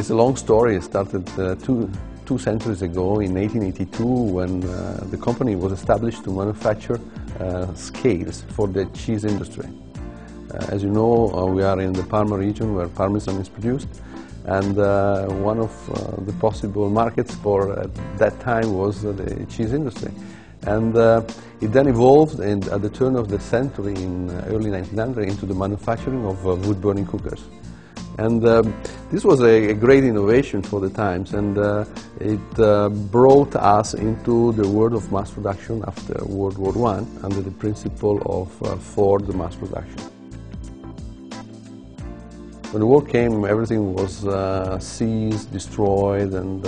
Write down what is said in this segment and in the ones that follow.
It's a long story. It started two centuries ago in 1882 when the company was established to manufacture scales for the cheese industry. As you know, we are in the Parma region where Parmesan is produced, and one of the possible markets for that time was the cheese industry. And it then evolved at the turn of the century in early 1900 into the manufacturing of wood-burning cookers. And this was a great innovation for the times, and it brought us into the world of mass production after World War I under the principle of Ford mass production. When the war came, everything was seized, destroyed, and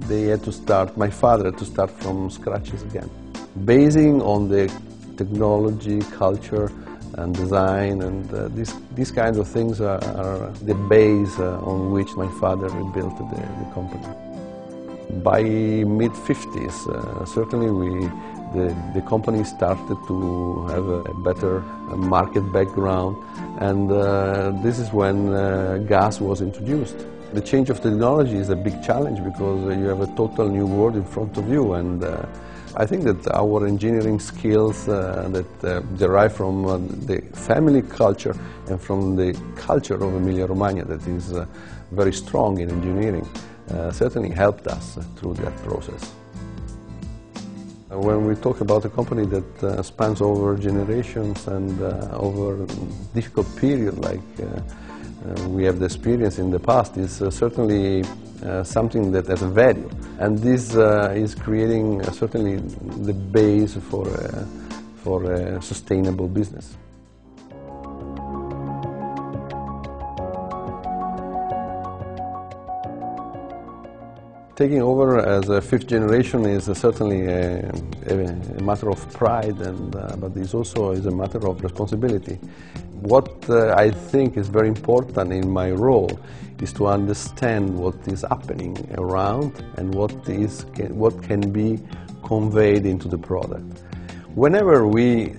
they had to start, my father had to start from scratches again. Basing on the technology, culture, and design, and these kinds of things are the base on which my father rebuilt the company. By mid-50s, certainly the company started to have a better market background, and this is when gas was introduced. The change of technology is a big challenge because you have a total new world in front of you, and I think that our engineering skills that derive from the family culture and from the culture of Emilia-Romagna that is very strong in engineering certainly helped us through that process. When we talk about a company that spans over generations and over a difficult period like we have the experience in the past, is certainly something that has a value, and this is creating certainly the base for a sustainable business. Taking over as a fifth generation is certainly a matter of pride, but it also is a matter of responsibility. What I think is very important in my role is to understand what is happening around and what can be conveyed into the product. Whenever we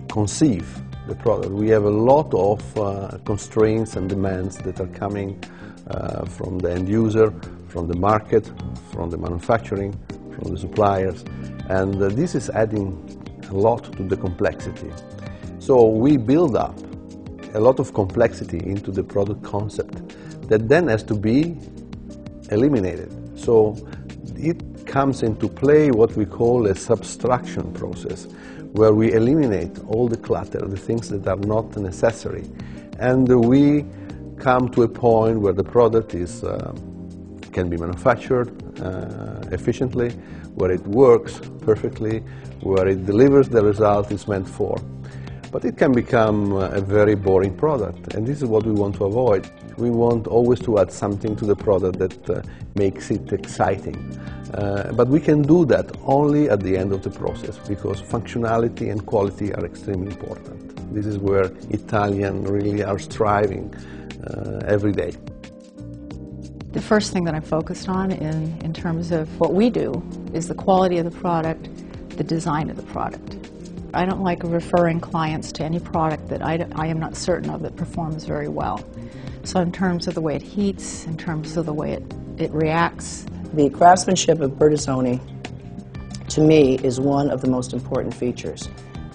conceive the product, we have a lot of constraints and demands that are coming from the end user, from the market, from the manufacturing, from the suppliers, and this is adding a lot to the complexity. So we build up a lot of complexity into the product concept that then has to be eliminated. So it comes into play what we call a subtraction process, where we eliminate all the clutter, the things that are not necessary, and we come to a point where the product can be manufactured efficiently, where it works perfectly, where it delivers the result it's meant for. But it can become a very boring product, and this is what we want to avoid. We want always to add something to the product that makes it exciting. But we can do that only at the end of the process, because functionality and quality are extremely important. This is where Italians really are striving every day. The first thing that I'm focused on in terms of what we do is the quality of the product, the design of the product. I don't like referring clients to any product that I am not certain of that performs very well. So in terms of the way it heats, in terms of the way it reacts. The craftsmanship of Bertazzoni, to me, is one of the most important features.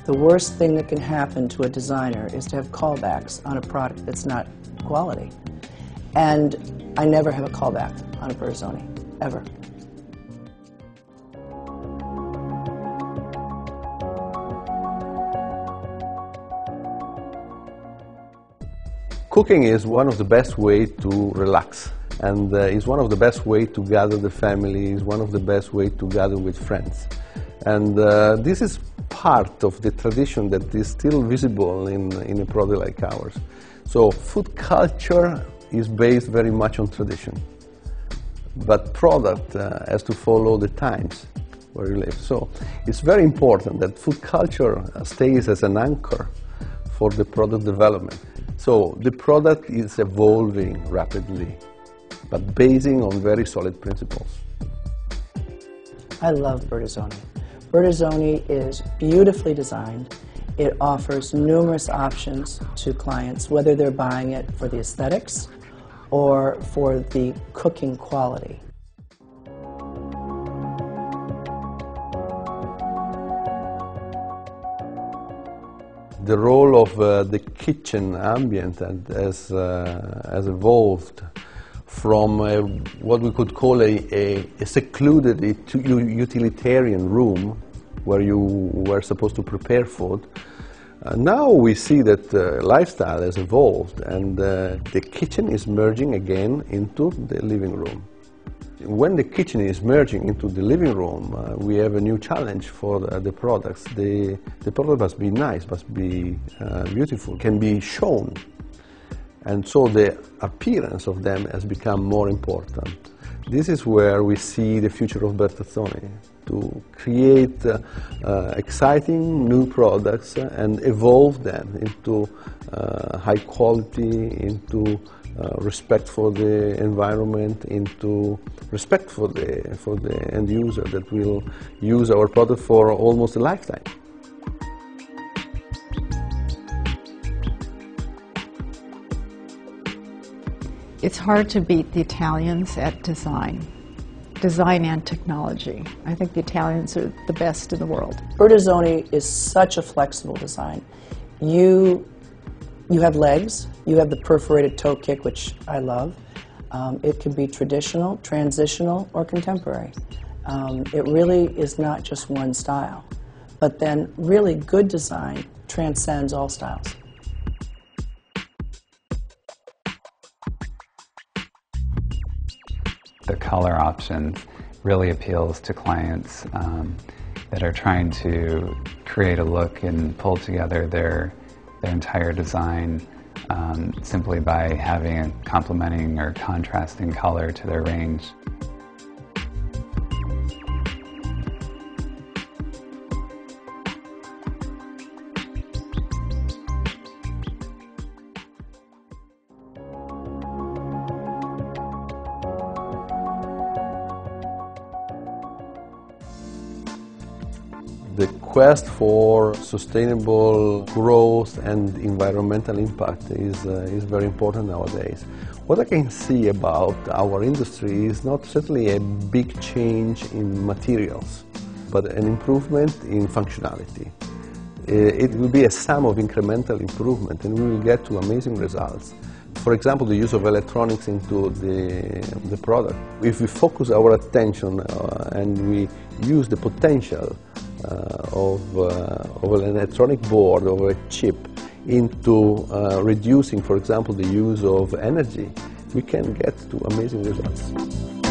The worst thing that can happen to a designer is to have callbacks on a product that's not quality. And I never have a callback on a Bertazzoni, ever. Cooking is one of the best ways to relax, and is one of the best ways to gather the family, is one of the best ways to gather with friends. And this is part of the tradition that is still visible in a product like ours. So food culture is based very much on tradition, but product has to follow the times where you live. So it's very important that food culture stays as an anchor for the product development. So the product is evolving rapidly, but basing on very solid principles. I love Bertazzoni. Bertazzoni is beautifully designed. It offers numerous options to clients, whether they're buying it for the aesthetics or for the cooking quality. The role of the kitchen ambient has evolved from what we could call a secluded utilitarian room where you were supposed to prepare food. Now we see that lifestyle has evolved, and the kitchen is merging again into the living room. When the kitchen is merging into the living room, we have a new challenge for the products. The product must be nice, must be beautiful, can be shown. And so the appearance of them has become more important. This is where we see the future of Bertazzoni, to create exciting new products and evolve them into high quality, into respect for the environment, into respect for the end user that will use our product for almost a lifetime. It's hard to beat the Italians at design and technology. I think the Italians are the best in the world. Bertazzoni is such a flexible design. You have legs, you have the perforated toe kick, which I love. It can be traditional, transitional, or contemporary. It really is not just one style, but then really good design transcends all styles. The color options really appeals to clients that are trying to create a look and pull together their entire design simply by having a complementing or contrasting color to their range. The quest for sustainable growth and environmental impact is very important nowadays. What I can see about our industry is not certainly a big change in materials, but an improvement in functionality. It will be a sum of incremental improvement, and we will get to amazing results. For example, the use of electronics into the product. If we focus our attention and we use the potential of an electronic board, of a chip, into reducing, for example, the use of energy, we can get to amazing results.